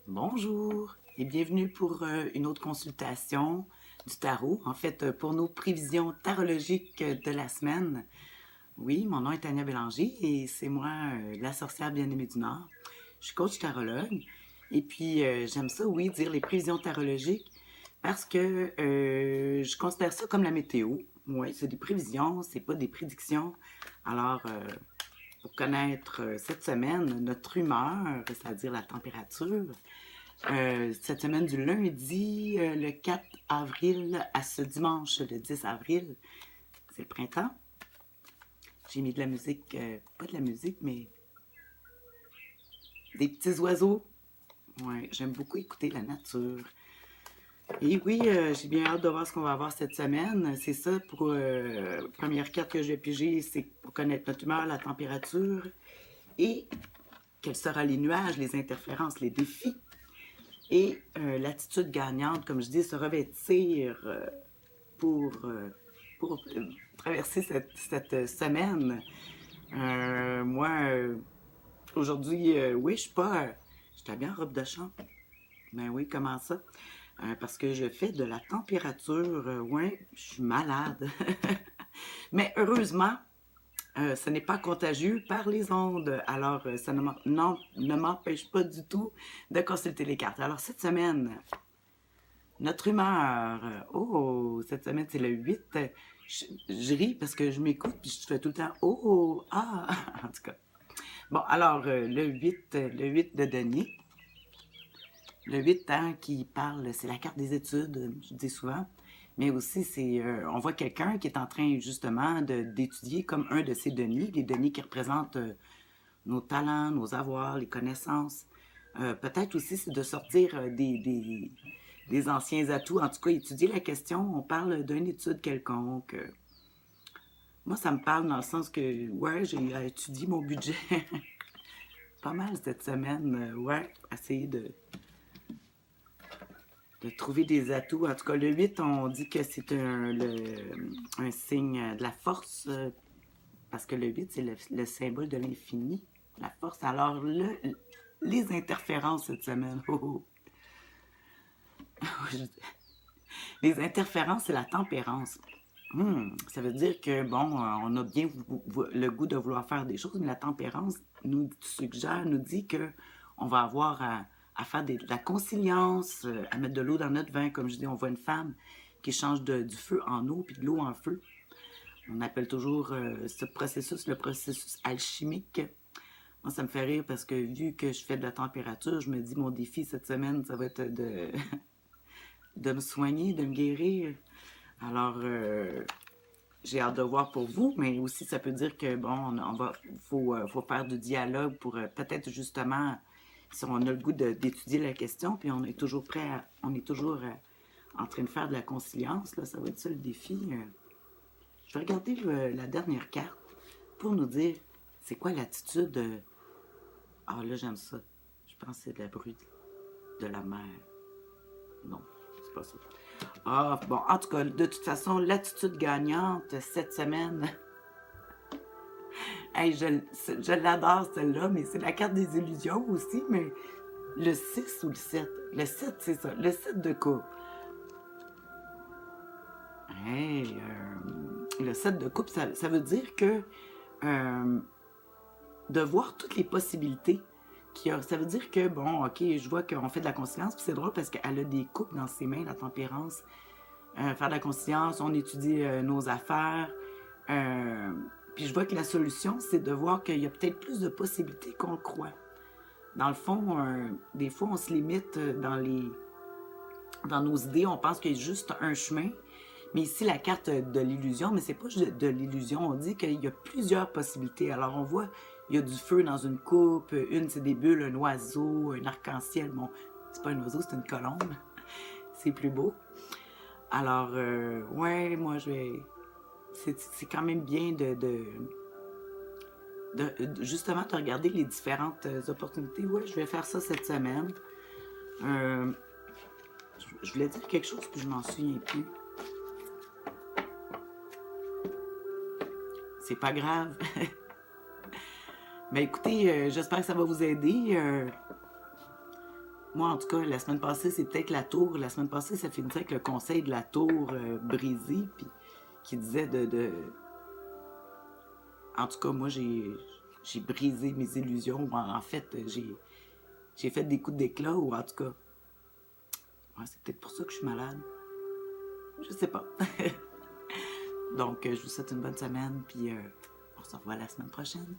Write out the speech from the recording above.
Bonjour et bienvenue pour une autre consultation du tarot. En fait, pour nos prévisions tarologiques de la semaine. Oui, mon nom est Tania Bélanger et c'est moi, la sorcière bien-aimée du Nord. Je suis coach tarologue et puis j'aime ça, oui, dire les prévisions tarologiques parce que je considère ça comme la météo. Oui, c'est des prévisions, c'est pas des prédictions. Alors, pour connaître cette semaine notre humeur, c'est-à-dire la température, cette semaine du lundi, le 4 avril à ce dimanche, le 10 avril, c'est le printemps. J'ai mis de la musique, pas de la musique, mais des petits oiseaux. Ouais, j'aime beaucoup écouter la nature. Et oui, j'ai bien hâte de voir ce qu'on va avoir cette semaine. C'est ça, pour la première carte que je vais piger, c'est pour connaître notre humeur, la température et quels seront les nuages, les interférences, les défis. Et l'attitude gagnante, comme je dis, se revêtir pour, euh, pour traverser cette semaine. Moi, aujourd'hui, oui, je suis pas. J'étais bien en robe de chambre. Ben oui, comment ça? Parce que je fais de la température. Ouais, je suis malade. Mais heureusement, ce n'est pas contagieux par les ondes. Alors, ça ne m'empêche pas du tout de consulter les cartes. Alors, cette semaine, notre humeur. Oh, cette semaine, c'est le 8. Je ris parce que je m'écoute puis je fais tout le temps oh, ah, en tout cas. Bon, alors, le 8 de Denis. Le 8 ans qui parle, c'est la carte des études, je dis souvent. Mais aussi, on voit quelqu'un qui est en train justement d'étudier comme un de ces Denis, les Denis qui représentent nos talents, nos avoirs, les connaissances. Peut-être aussi, c'est de sortir des anciens atouts. En tout cas, étudier la question, on parle d'une étude quelconque. Moi, ça me parle dans le sens que, ouais, j'ai étudié mon budget pas mal cette semaine. Ouais, essayer de trouver des atouts. En tout cas, le 8, on dit que c'est un signe de la force, parce que le 8, c'est le symbole de l'infini, la force. Alors, les interférences cette semaine, oh, oh. Les interférences, c'est la tempérance. Ça veut dire que, bon, on a bien le goût de vouloir faire des choses, mais la tempérance nous suggère, nous dit que on va avoir à faire de la conciliance, à mettre de l'eau dans notre vin. Comme je dis, on voit une femme qui change du feu en eau puis de l'eau en feu. On appelle toujours ce processus le processus alchimique. Moi, ça me fait rire parce que vu que je fais de la température, je me dis mon défi cette semaine, ça va être de me soigner, de me guérir. Alors, j'ai hâte de voir pour vous, mais aussi ça peut dire que bon, faut faire du dialogue pour peut-être justement, si on a le goût d'étudier la question, puis on est toujours on est toujours en train de faire de la conciliance, là, ça va être ça le défi. Je vais regarder la dernière carte pour nous dire c'est quoi l'attitude. Ah là, j'aime ça. Je pense que c'est de la bruit de la mer. Non, c'est pas ça. Ah, bon, en tout cas, de toute façon, l'attitude gagnante cette semaine. Hey, je l'adore celle-là, mais c'est la carte des illusions aussi, mais le 6 ou le 7? Le 7, c'est ça, le 7 de coupe. Hey, le 7 de coupe, ça veut dire que euh, de voir toutes les possibilités ça veut dire que, bon, ok, je vois qu'on fait de la conciliance, puis c'est drôle parce qu'elle a des coupes dans ses mains, la tempérance. Faire de la conciliance, on étudie nos affaires. Euh, Puis je vois que la solution, c'est de voir qu'il y a peut-être plus de possibilités qu'on le croit. Dans le fond, des fois, on se limite dans nos idées, on pense qu'il y a juste un chemin. Mais ici, la carte de l'illusion, mais c'est pas juste de l'illusion, on dit qu'il y a plusieurs possibilités. Alors on voit, il y a du feu dans une coupe, une c'est des bulles, un oiseau, un arc-en-ciel. Bon, c'est pas un oiseau, c'est une colombe. C'est plus beau. Alors, ouais, moi, c'est quand même bien justement de regarder les différentes opportunités. Ouais, je vais faire ça cette semaine. Euh, je voulais dire quelque chose, puis je m'en souviens plus. C'est pas grave. Mais écoutez, j'espère que ça va vous aider. Moi, en tout cas, la semaine passée, c'est peut-être la tour. La semaine passée, ça finissait avec le conseil de la tour brisée, puis qui disait En tout cas, moi, j'ai brisé mes illusions. En fait, j'ai fait des coups d'éclat, ou en tout cas, ouais, c'est peut-être pour ça que je suis malade. Je sais pas. Donc, je vous souhaite une bonne semaine, puis on se revoit la semaine prochaine.